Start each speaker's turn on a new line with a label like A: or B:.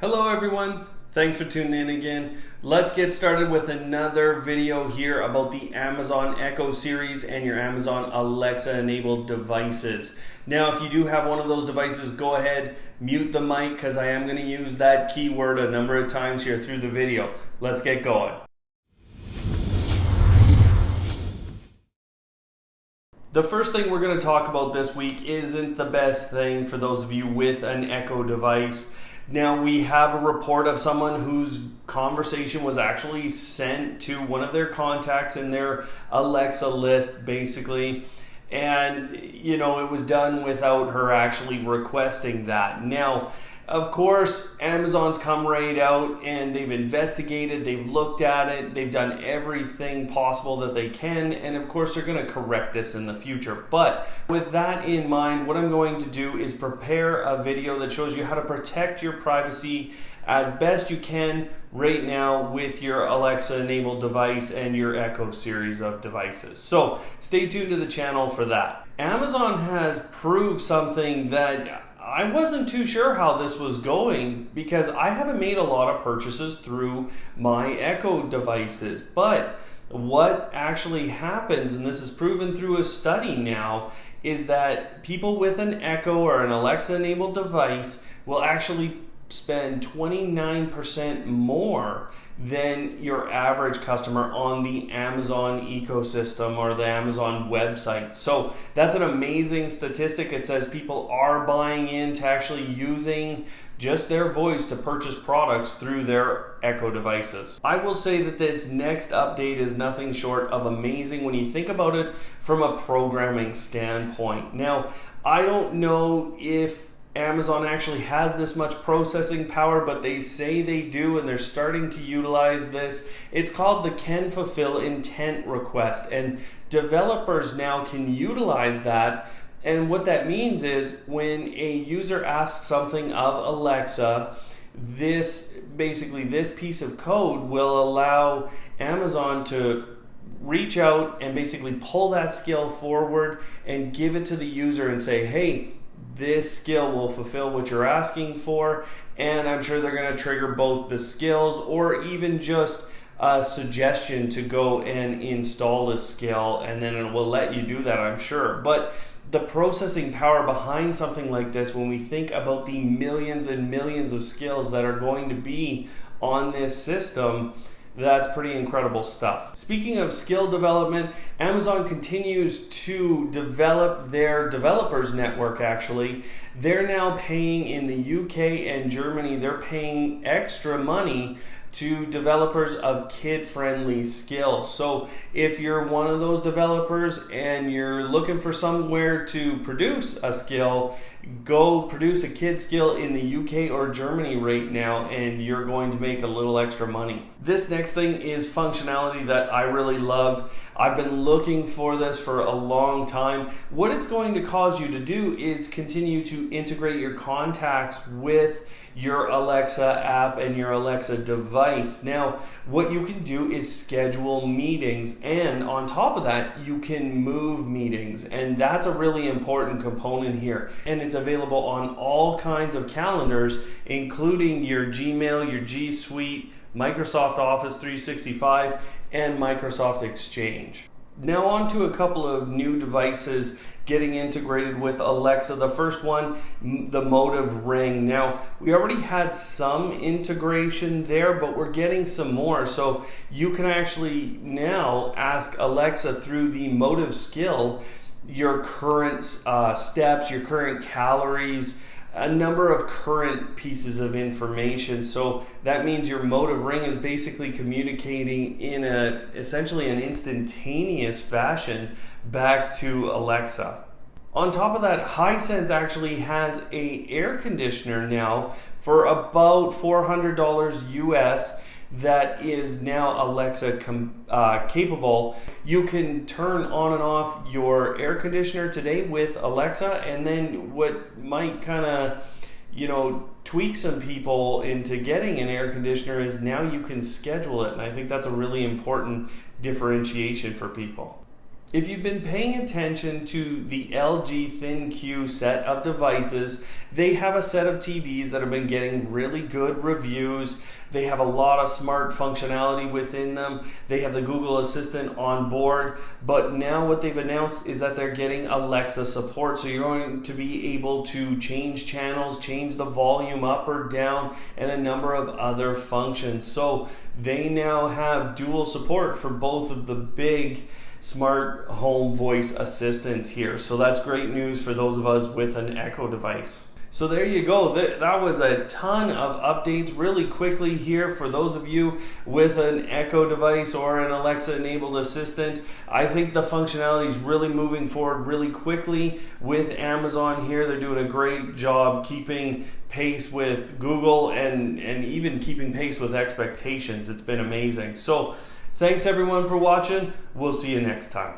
A: Hello everyone, thanks for tuning in again. Let's get started with another video here about the Amazon Echo series and your Amazon Alexa enabled devices. Now if you do have one of those devices, go ahead, mute the mic because I am going to use that keyword a number of times here through the video. Let's get going. The first thing we're going to talk about this week isn't the best thing for those of you with an Echo device. Now we have a report of someone whose conversation was actually sent to one of their contacts in their Alexa list basically, and it was done without her actually requesting that. Now of course Amazon's come right out and they've investigated, they've looked at it, they've done everything possible that they can, and of course they're going to correct this in the future. But with that in mind, what I'm going to do is prepare a video that shows you how to protect your privacy as best you can right now with your Alexa enabled device and your Echo series of devices. So stay tuned to the channel for that. Amazon has proved something that I wasn't too sure how this was going because I haven't made a lot of purchases through my Echo devices. But what actually happens, and this is proven through a study now, is that people with an Echo or an Alexa enabled device will actually spend 29% more than your average customer on the Amazon ecosystem or the Amazon website. So that's an amazing statistic. It says people are buying into actually using just their voice to purchase products through their Echo devices. I will say that this next update is nothing short of amazing when you think about it from a programming standpoint. Now, I don't know if Amazon actually has this much processing power, but they say they do, and they're starting to utilize this. It's called the can fulfill intent request, and developers now can utilize that. And what that means is when a user asks something of Alexa, this piece of code will allow Amazon to reach out and basically pull that skill forward and give it to the user and say, hey, this skill will fulfill what you're asking for. And I'm sure they're going to trigger both the skills or even just a suggestion to go and install the skill, and then it will let you do that, I'm sure. But the processing power behind something like this, when we think about the millions and millions of skills that are going to be on this system, that's pretty incredible stuff. Speaking of skill development, Amazon continues to develop their developers network actually. They're now paying in the UK and Germany, they're paying extra money to developers of kid-friendly skills. So if you're one of those developers and you're looking for somewhere to produce a skill, go produce a kid skill in the UK or Germany right now, and you're going to make a little extra money. This next thing is functionality that I really love. I've been looking for this for a long time. What it's going to cause you to do is continue to integrate your contacts with your Alexa app and your Alexa device. Now, what you can do is schedule meetings, and on top of that, you can move meetings, and that's a really important component here. And it's available on all kinds of calendars, including your Gmail, your G Suite, Microsoft Office 365, and Microsoft Exchange. Now on to a couple of new devices getting integrated with Alexa. The first one, the Motiv Ring. Now, we already had some integration there, but we're getting some more. So you can actually now ask Alexa through the Motiv skill your current steps, your current calories, a number of current pieces of information. So that means your Motiv Ring is basically communicating in essentially an instantaneous fashion back to Alexa. On top of that, Hisense actually has an air conditioner now for about $400 US that is now Alexa capable. You can turn on and off your air conditioner today with Alexa, and then what might kind of tweak some people into getting an air conditioner is now you can schedule it, and I think that's a really important differentiation for people. If you've been paying attention to the LG ThinQ set of devices, they have a set of TVs that have been getting really good reviews. They have a lot of smart functionality within them. They have the Google Assistant on board, but now what they've announced is that they're getting Alexa support. So you're going to be able to change channels, change the volume up or down, and a number of other functions. So they now have dual support for both of the big smart home voice assistants here. So that's great news for those of us with an Echo device. So there you go. That was a ton of updates really quickly here for those of you with an Echo device or an Alexa enabled assistant. I think the functionality is really moving forward really quickly with Amazon here. They're doing a great job keeping pace with Google and even keeping pace with expectations. It's been amazing. So thanks everyone for watching. We'll see you next time.